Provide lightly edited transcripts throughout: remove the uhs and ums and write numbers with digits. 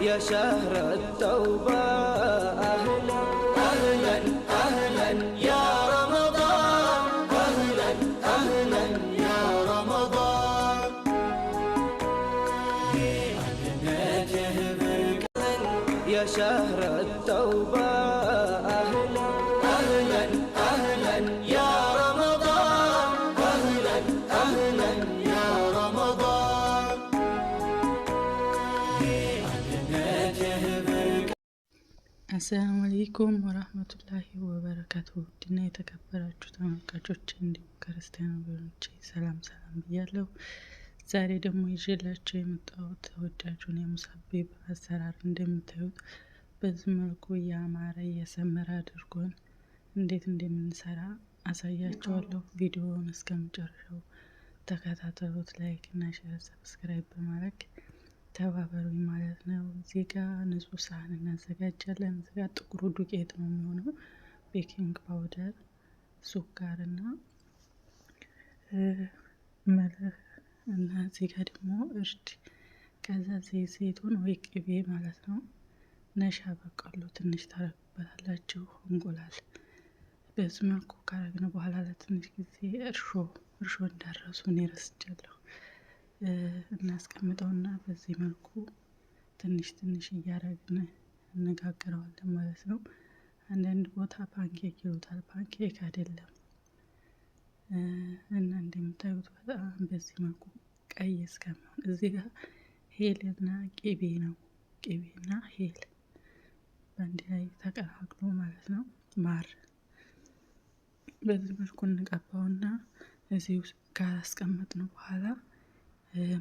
يا شهر التوبة أهلا أهلا أهلا يا رمضان أهلا أهلا يا رمضان يا شهر التوبة أهلا أهلا أهلا يا رمضان أهلا أهلا يا رمضان አሰላሙ አለይኩም ወራህመቱላሂ ወበረካቱ። ውድና የተከበራችሁ ተመልካቾች እንዲሁም ክርስቲያን ወገኖቼ ሰላም ብያለሁ። ዛሬ ደግሞ ይዤላችሁ የመጣሁት ተወዳጁን የሙሰቢብ አሰራር እንደምታዩት በዚህ መልኩ ያማረ የሰመረ አድርጎን እንዴት እንደምንሰራ አሳያችኋለሁ። ቪዲዮውን እስከ መጨረሻው ተከታተሉት። ላይክ እና ሼር ሰብስክራይብ በማድረግ ተባበሩኝ ማለት ነው። እዚህ ጋር ንጹህ ሳህን እናዘጋጃለን። እዚህ ጋር ጥቁሩ ዱቄት ነው የሚሆነው፣ ቤኪንግ ፓውደር፣ ሱካር እና መልህ እና እዚህ ጋር ደግሞ እርድ፣ ከዛ ዘይቱን ወይ ቅቤ ማለት ነው። ነሻ በቀሎ ትንሽ ታረጉበታላችሁ። እንቁላል በዚህ መልኩ ካረግን በኋላ ለትንሽ ጊዜ እርሾ እንዳረሱ እኔ ረስቻለሁ እናስቀምጠውና በዚህ መልኩ ትንሽ እያረግን እንጋግረዋለን ማለት ነው። አንዳንድ ቦታ ፓንኬክ ይሉታል፣ ፓንኬክ አይደለም። እና እንደምታዩት በጣም በዚህ መልኩ ቀይ እስከሚሆን እዚህ ጋር ሄልና ቅቤ ነው። ቅቤና ሄል በአንድ ላይ ተቀላቅሎ ማለት ነው። ማር በዚህ መልኩ እንቀባውና እዚህ ውስጥ ካስቀመጥነው በኋላ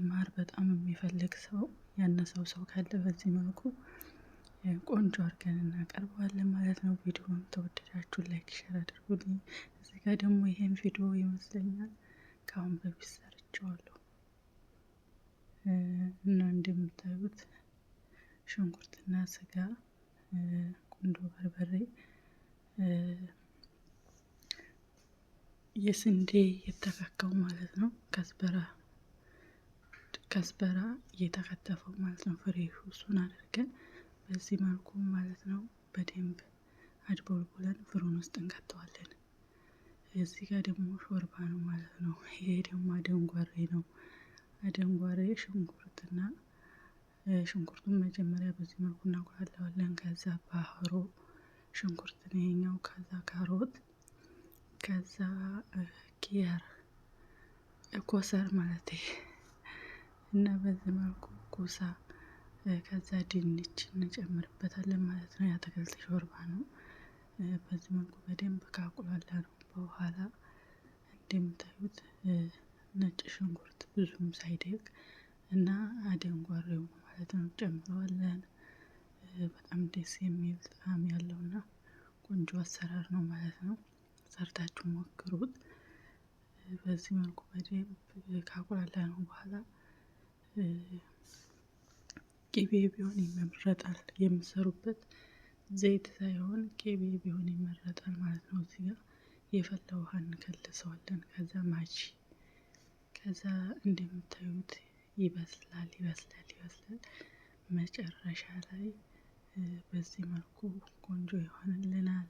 ማር በጣም የሚፈልግ ሰው ያነሰው ሰው ካለ በዚህ መልኩ ቆንጆ አድርገን እናቀርበዋለን ማለት ነው። ቪዲዮውን ተወደዳችሁ ላይክ ሼር አድርጉልኝ። እዚህ ጋር ደግሞ ይሄን ቪዲዮ ይመስለኛል ከአሁን በፊት ሰርቼዋለሁ እና እንደምታዩት ሽንኩርትና ስጋ፣ ቁንዶ በርበሬ፣ የስንዴ የተከካው ማለት ነው፣ ከዝበራ እየተከተፈው ማለት ነው፣ ፍሬሹ እሱን አድርገን በዚህ መልኩ ማለት ነው በደንብ አድቦልቡለን ፍሩን ውስጥ እንከተዋለን። እዚህ ጋር ደግሞ ሾርባ ነው ማለት ነው። ይሄ ደግሞ አደንጓሬ ነው። አደንጓሬ ሽንኩርቱን መጀመሪያ በዚህ መልኩ እናቁላለዋለን። ከዛ ባህሮ ሽንኩርት ነው ይሄኛው፣ ከዛ ካሮት፣ ከዛ ኪያር ኮሰር ማለት እና በዚህ መልኩ ኩሳ፣ ከዛ ድንች እንጨምርበታለን ማለት ነው። የአትክልት ሾርባ ነው። በዚህ መልኩ በደንብ ካቁላላ ነው በኋላ እንደምታዩት ነጭ ሽንኩርት ብዙም ሳይደቅ እና አደንጓሬው ማለት ነው ጨምረዋለን። በጣም ደስ የሚል ጣዕም ያለውና ቆንጆ አሰራር ነው ማለት ነው። ሰርታችሁ ሞክሩት። በዚህ መልኩ በደንብ ካቁላላ ነው በኋላ ቅቤ ቢሆን ይመረጣል። የምሰሩበት ዘይት ሳይሆን ቅቤ ቢሆን ይመረጣል ማለት ነው። እዚህ ጋር የፈላ ውሃ እንከልሰዋለን። ከዛ ማጂ፣ ከዛ እንደምታዩት ይበስላል። መጨረሻ ላይ በዚህ መልኩ ቆንጆ ይሆንልናል።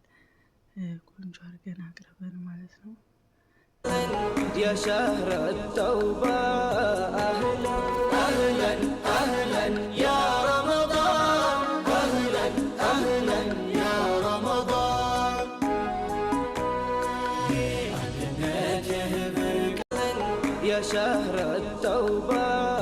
ቆንጆ አድርገን አቅርበን ማለት ነው። يا شهر التوبة أهلا أهلا أهلا يا رمضان أهلا أهلا يا رمضان يا شهر التوبة